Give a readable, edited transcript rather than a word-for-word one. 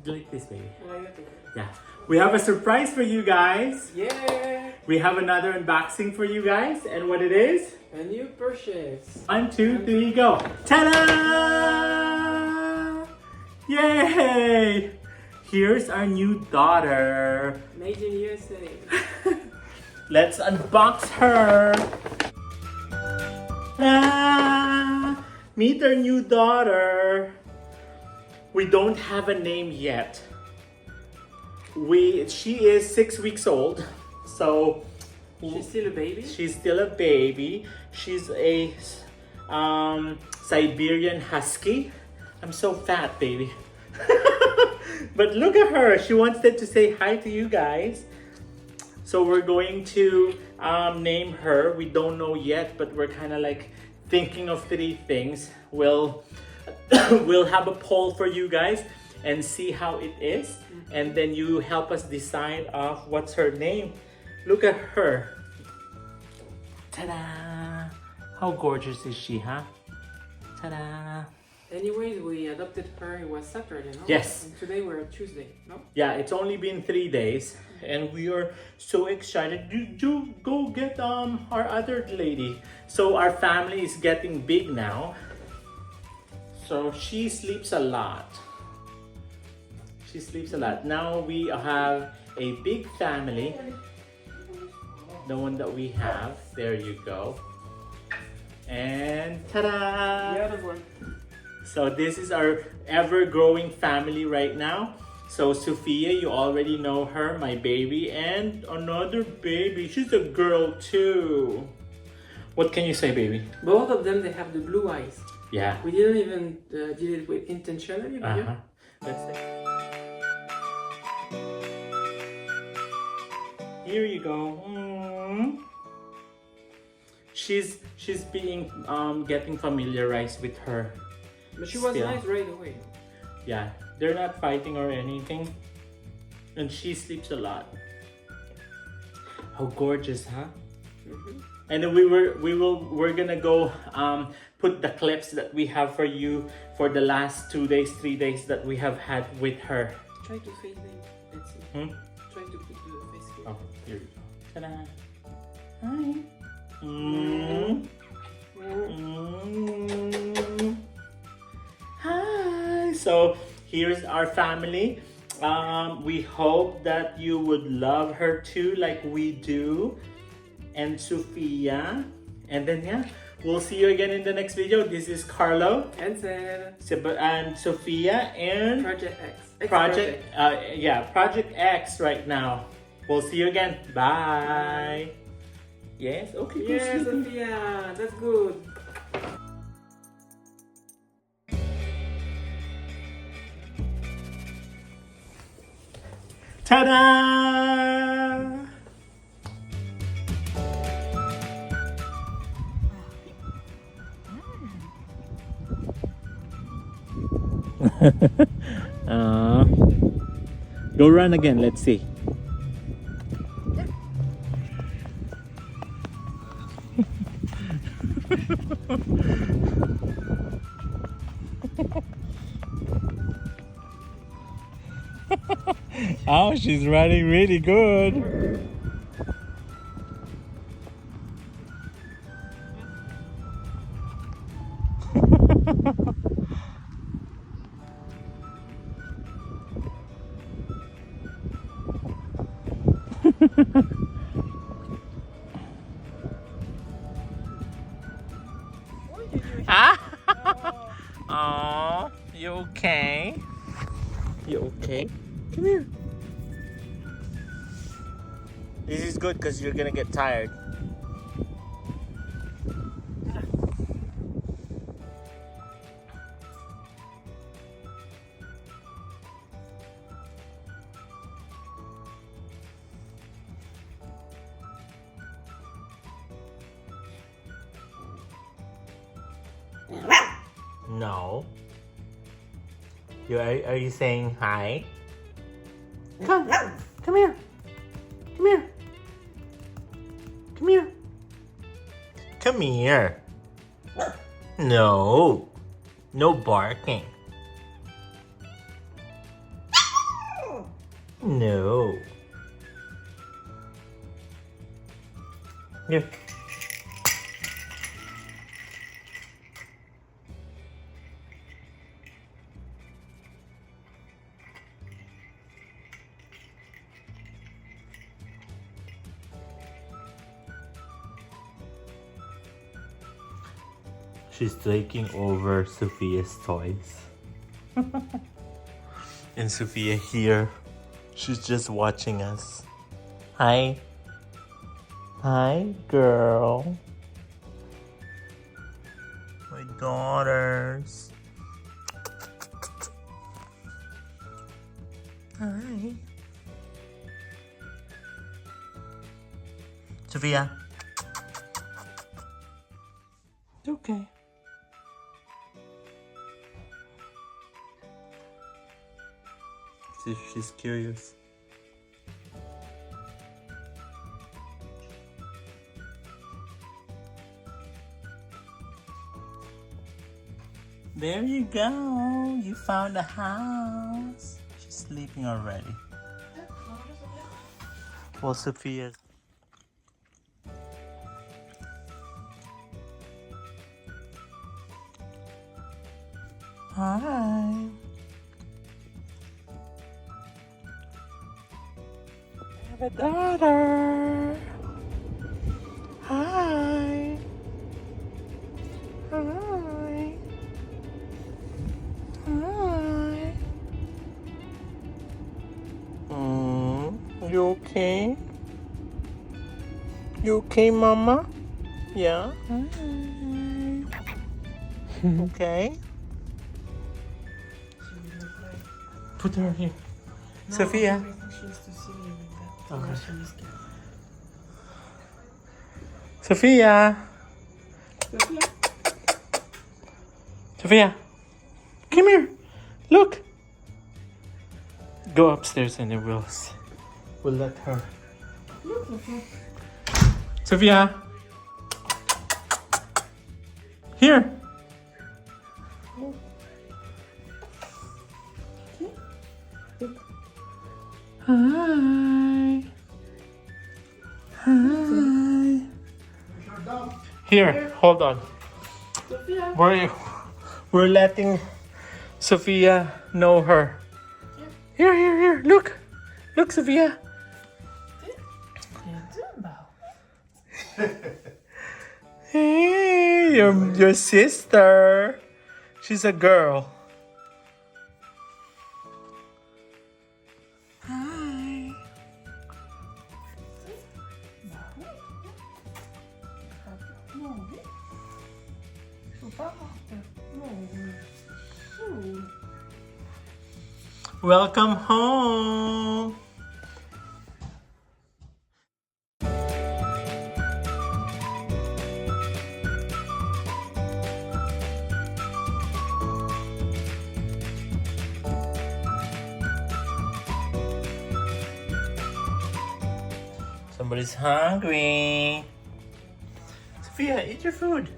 like this, baby. I like it. Yeah. We have a surprise for you guys. Yeah! We have another unboxing for you guys. And what it is? A new purchase. 1, 2, 3, go. Ta-da! Yay! Here's our new daughter. Made in USA. Let's unbox her. Ah, meet our new daughter. We don't have a name yet. She is 6 weeks old, so She's still a baby? she's still a baby. She's a Siberian Husky. I'm so fat, baby. But look at her. She wants to say hi to you guys. So we're going to name her. We don't know yet, but we're kind of like thinking of 3 things. We'll have a poll for you guys and see how it is. And then you help us decide of what's her name. Look at her. Ta-da! How gorgeous is she, huh? Ta-da! Anyways, we adopted her. It was Saturday, no? Yes. And today we're Tuesday, no? Yeah, it's only been 3 days, and we are so excited to go get our other lady. So our family is getting big now. So she sleeps a lot. She sleeps a lot. Now we have a big family. The one that we have. There you go. And ta-da! The other one. So this is our ever-growing family right now. So Sophia, you already know her, my baby, and another baby. She's a girl too. What can you say, baby? Both of them, they have the blue eyes. Yeah. We didn't even did it with intentionally, but yeah. Let's see. Here you go. She's being getting familiarized with her. But she was Still. nice right away. Yeah, they're not fighting or anything. And she sleeps a lot. How gorgeous, huh? Mm-hmm. And then we're gonna go put the clips that we have for you for the last 2 days, 3 days that we have had with her. Try to face them. Let's see. Try to put the face here. Oh, here we go. Ta-da! Hi. Hi. So here's our family. We hope that you would love her too, like we do, and Sophia. And then yeah, we'll see you again in the next video. This is Carlo And Seb. and Sophia and Project X. Project X right now. We'll see you again. Bye. Yes. Okay. go Yes, sleepy. Sophia. That's good. Ta-da! Go run again, let's see. Oh, she's running really good. Oh, you okay? You okay? Come here. This is good because you're gonna get tired. No. Are you saying hi? Come here. Come here. Come here. Come here. No. No barking. No. Here. She's taking over Sophia's toys. And Sophia here. She's just watching us. Hi. Hi, girl. My daughters. Hi. Sophia. It's okay. See if she's curious. There you go. You found a house. She's sleeping already. Well, Sophia. Hi. I have a daughter. Hi. Hi. Hi. You okay? You okay, Mama? Yeah. Okay. Put her here. No, Sophia. I think she has to see me with that. Okay. She is scared. Sophia. Sophia? Sophia. Come here. Look. Go upstairs and then we'll let her. Look, Sophia. Sophia. Here. Hi. Hi. Here, hold on. Sophia. We're letting Sophia know her. Here. Look. Look, Sophia. Hey, your sister. She's a girl. Hi. Welcome home. Somebody's hungry. Sophia, eat your food.